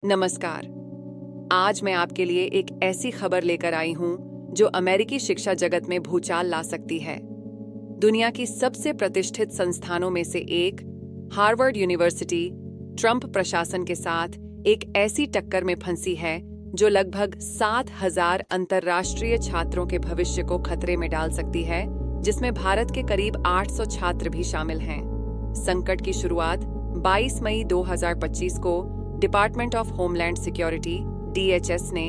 नमस्कार। आज मैं आपके लिए एक ऐसी खबर लेकर आई हूं जो अमेरिकी शिक्षा जगत में भूचाल ला सकती है। दुनिया की सबसे प्रतिष्ठित संस्थानों में से एक हार्वर्ड यूनिवर्सिटी ट्रंप प्रशासन के साथ एक ऐसी टक्कर में फंसी है जो लगभग 7,000 अंतर्राष्ट्रीय छात्रों के भविष्य को खतरे में डाल सकती है, जिसमें भारत के करीब 800 छात्र भी शामिल हैं। संकट की शुरुआत 22 मई 2025 को department of homeland security (DHS) ने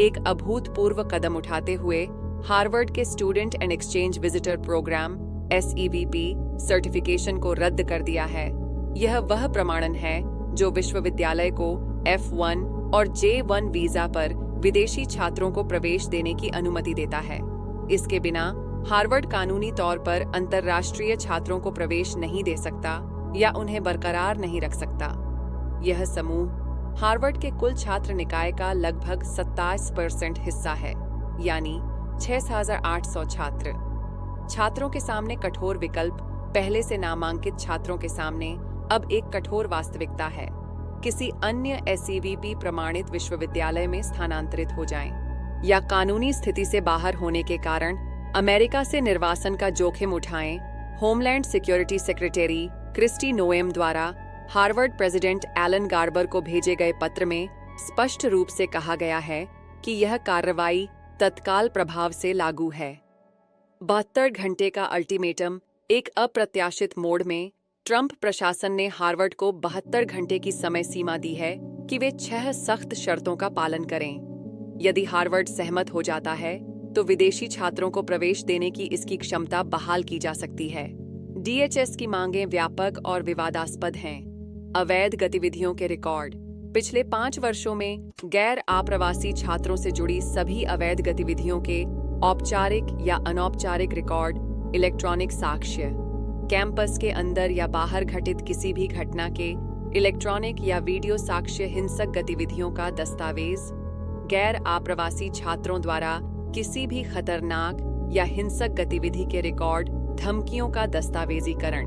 एक अभूतपूर्व कदम उठाते हुए हार्वर्ड के student and exchange visitor program (SEVP) certification को रद्द कर दिया है। यह वह प्रमाणन है जो विश्वविद्यालय को F1 और J1 वीजा पर विदेशी छात्रों को प्रवेश देने की अनुमति देता है। इसके बिना हार्वर्ड कानूनी तौर पर अंतर्राष्ट्रीय छात्रों को प्रवेश नहीं दे सकता या उन्हें बरकरार नहीं रख सकता। यह समूह हार्वर्ड के कुल छात्र निकाय का लगभग 27% हिस्सा है, यानी 6,800 छात्र। छात्रों के सामने कठोर विकल्प पहले से नामांकित छात्रों के सामने अब एक कठोर वास्तविकता है। किसी अन्य SEVP प्रमाणित विश्वविद्यालय में स्थानांतरित हो जाएं, या कानूनी स्थिति से बाहर होने के कारण अमेरिका से निर्वासन का जोखिम उठाएं। Homeland security secretary Kristi Noem द्वारा हार्वर्ड प्रेसिडेंट एलन गार्बर को भेजे गए पत्र में स्पष्ट रूप से कहा गया है कि यह कार्रवाई तत्काल प्रभाव से लागू है। 72 घंटे का अल्टीमेटम। एक अप्रत्याशित मोड़ में ट्रंप प्रशासन ने हार्वर्ड को 72 घंटे की समय सीमा दी है कि वे 6 सख्त शर्तों का पालन करें। यदि हार्वर्ड सहमत हो जाता है तो विदेशी छात्रों को प्रवेश देने की इसकी क्षमता बहाल की जा सकती है। DHS की मांगें व्यापक और विवादास्पद हैं। अवैध गतिविधियों के रिकॉर्ड। पिछले 5 वर्षों में गैर आप्रवासी छात्रों से जुड़ी सभी अवैध गतिविधियों के औपचारिक या अनौपचारिक रिकॉर्ड, इलेक्ट्रॉनिक साक्ष्य, कैंपस के अंदर या बाहर घटित किसी भी घटना के इलेक्ट्रॉनिक या वीडियो साक्ष्य, हिंसक गतिविधियों का दस्तावेज, गैर आप्रवासी छात्रों द्वारा किसी भी खतरनाक या हिंसक गतिविधि के रिकॉर्ड, धमकियों का दस्तावेजीकरण,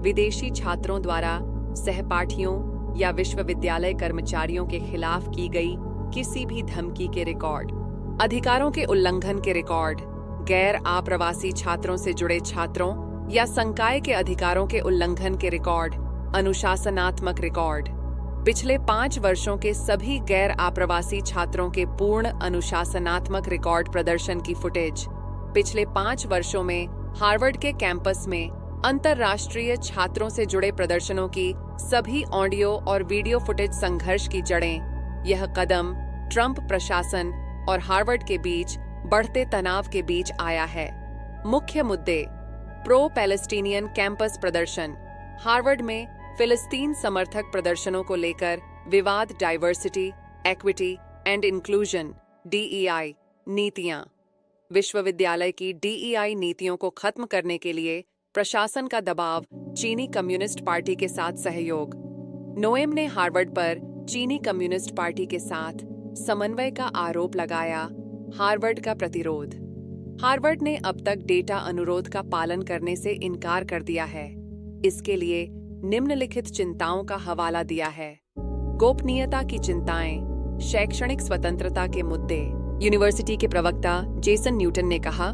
विदेशी छात्रों द्वारा सहपाठियों या विश्वविद्यालय कर्मचारियों के खिलाफ की गई किसी भी धमकी के रिकॉर्ड, अधिकारों के उल्लंघन के रिकॉर्ड, गैर आप्रवासी छात्रों से जुड़े छात्रों या संकाय के अधिकारों के उल्लंघन के रिकॉर्ड, अनुशासनात्मक रिकॉर्ड, पिछले 5 वर्षों के सभी गैर आप्रवासी छात्रों के पूर्ण अनुशासनात्मक रिकॉर्ड प्रदर्शन की फुटेज, पिछले 5 वर्षों में हार्वर्ड के कैंपस में अंतर्राष्ट्रीय छात्रों से जुड़े प्रदर्शनों की सभी ऑडियो और वीडियो फुटेज, संघर्ष की जड़ें। यह कदम ट्रंप प्रशासन और हार्वर्ड के बीच बढ़ते तनाव के बीच आया है। मुख्य मुद्दे: प्रो पैलेस्टीनियन कैंपस प्रदर्शन। हार्वर्ड में फिलिस्तीन समर्थक प्रदर्शनों को लेकर विवाद। Diversity, equity and inclusion (DEI) नीतियां। विश्वविद्यालय की DEI नीतियों को खत्म करने के लिए प्रशासन का दबाव। चीनी कम्युनिस्ट पार्टी के साथ सहयोग। नोएम ने हार्वर्ड पर चीनी कम्युनिस्ट पार्टी के साथ समन्वय का आरोप लगाया। हार्वर्ड का प्रतिरोध। हार्वर्ड ने अब तक डेटा अनुरोध का पालन करने से इनकार कर दिया है। इसके लिए निम्नलिखित चिंताओं का हवाला दिया है: गोपनीयता की चिंताएं, शैक्षणिक स्वतंत्रता के मुद्दे। यूनिवर्सिटी के प्रवक्ता जेसन न्यूटन ने कहा,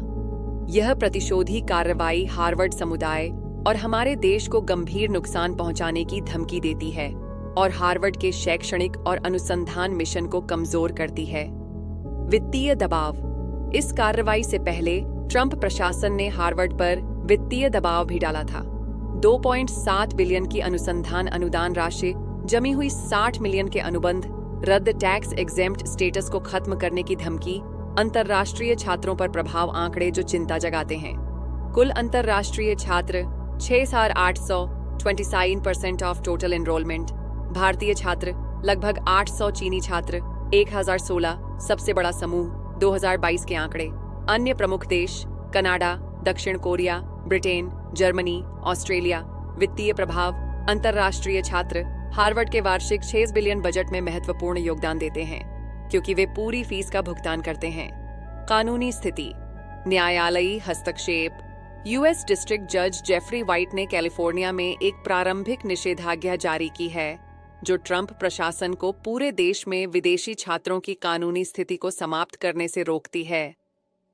यह प्रतिशोधी कार्रवाई हार्वर्ड समुदाय और हमारे देश को गंभीर नुकसान पहुंचाने की धमकी देती है और हार्वर्ड के शैक्षणिक और अनुसंधान मिशन को कमजोर करती है। वित्तीय दबाव। इस कार्रवाई से पहले ट्रंप प्रशासन ने हार्वर्ड पर वित्तीय दबाव भी डाला था। 2.7 बिलियन की अनुसंधान अनुदान राशि, जमी हुई 60 मिलियन के अनुबंध, रद्द टैक्स एग्जेम्प्ट स्टेटस को खत्म करने की धमकी, अंतर्राष्ट्रीय छात्रों पर प्रभाव। आंकड़े जो चिंता जगाते हैं: कुल अंतर्राष्ट्रीय छात्र 6,800, 29% ऑफ टोटल एनरोलमेंट। भारतीय छात्र लगभग 800, चीनी छात्र 1,016, सबसे बड़ा समूह। 2022 के आंकड़े। अन्य प्रमुख देश: कनाडा, दक्षिण कोरिया, ब्रिटेन, जर्मनी, ऑस्ट्रेलिया। वित्तीय प्रभाव। अंतर्राष्ट्रीय छात्र हार्वर्ड के वार्षिक 6 बिलियन बजट में महत्वपूर्ण योगदान देते हैं क्योंकि वे पूरी फीस का भुगतान करते हैं। कानूनी स्थिति। न्यायालयी हस्तक्षेप। यूएस डिस्ट्रिक्ट जज जेफरी व्हाइट ने कैलिफोर्निया में एक प्रारंभिक निषेधाज्ञा जारी की है। जो ट्रंप प्रशासन को पूरे देश में विदेशी छात्रों की कानूनी स्थिति को समाप्त करने से रोकती है।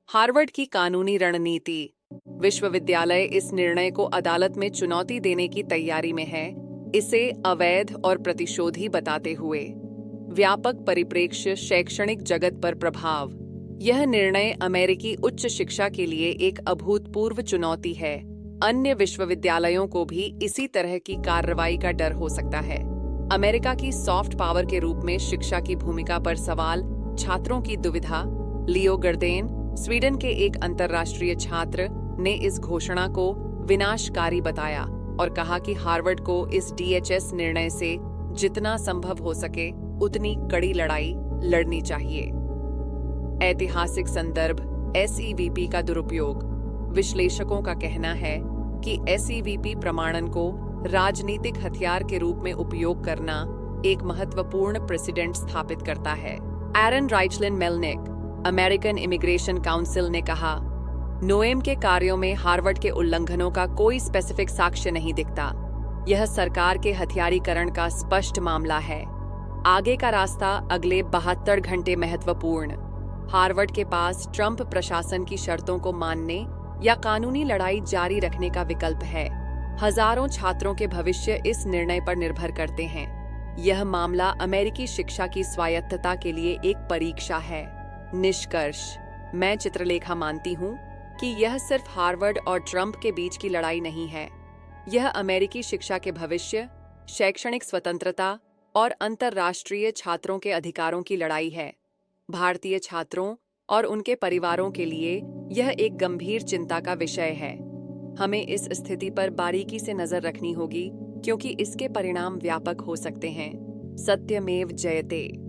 हार्वर्ड की कानूनी रणनीति। विश्वविद्यालय इस निर्णय को अदालत में चुनौती देने की तैयारी में है, इसे अवैध और प्रतिशोधी बताते हुए। व्यापक परिप्रेक्ष्य शैक्षणिक जगत पर प्रभाव। यह निर्णय अमेरिकी उच्च शिक्षा के लिए एक अभूतपूर्व चुनौती है। अन्य विश्वविद्यालयों को भी इसी तरह की कार्रवाई का डर हो सकता है। अमेरिका की सॉफ्ट पावर के रूप में शिक्षा की भूमिका पर सवाल। छात्रों की दुविधा। लियो गर्देन, स्वीडन के एक अंतर्राष्ट्रीय छात्र, ने इस घोषणा को विनाशकारी बताया और कहा कि हार्वर्ड को इस DHS निर्णय से जितना संभव हो सके उतनी कड़ी लड़ाई लड़नी चाहिए। ऐतिहासिक संदर्भ। SEVP का दुरुपयोग। विश्लेषकों का कहना है कि SEVP प्रमाणन को राजनीतिक हथियार के रूप में उपयोग करना एक महत्वपूर्ण प्रेसिडेंट स्थापित करता है। एरन राइचलिन मेलनिक, अमेरिकन इमिग्रेशन काउंसिल, ने कहा, नोएम के कार्यों में हार्वर्ड के उल्लंघनों का कोई स्पेसिफिक साक्ष्य नहीं दिखता। यह सरकार के हथियारीकरण का स्पष्ट मामला है। आगे का रास्ता अगले 72 घंटे महत्वपूर्ण। हार्वर्ड के पास ट्रंप प्रशासन की शर्तों को मानने या कानूनी लड़ाई जारी रखने का विकल्प है। हजारों छात्रों के भविष्य इस निर्णय पर निर्भर करते हैं। यह मामला अमेरिकी शिक्षा की स्वायत्तता के लिए एक परीक्षा है। निष्कर्ष। मैं चित्रलेखा मानती हूँ कि यह सिर्फ हार्वर्ड और ट्रंप के बीच की लड़ाई नहीं है। यह अमेरिकी शिक्षा के भविष्य, शैक्षणिक स्वतंत्रता और अंतर्राष्ट्रीय छात्रों के अधिकारों की लड़ाई है। भारतीय छात्रों और उनके परिवारों के लिए यह एक गंभीर चिंता का विषय है। हमें इस स्थिति पर बारीकी से नजर रखनी होगी क्योंकि इसके परिणाम व्यापक हो सकते हैं। सत्यमेव जयते।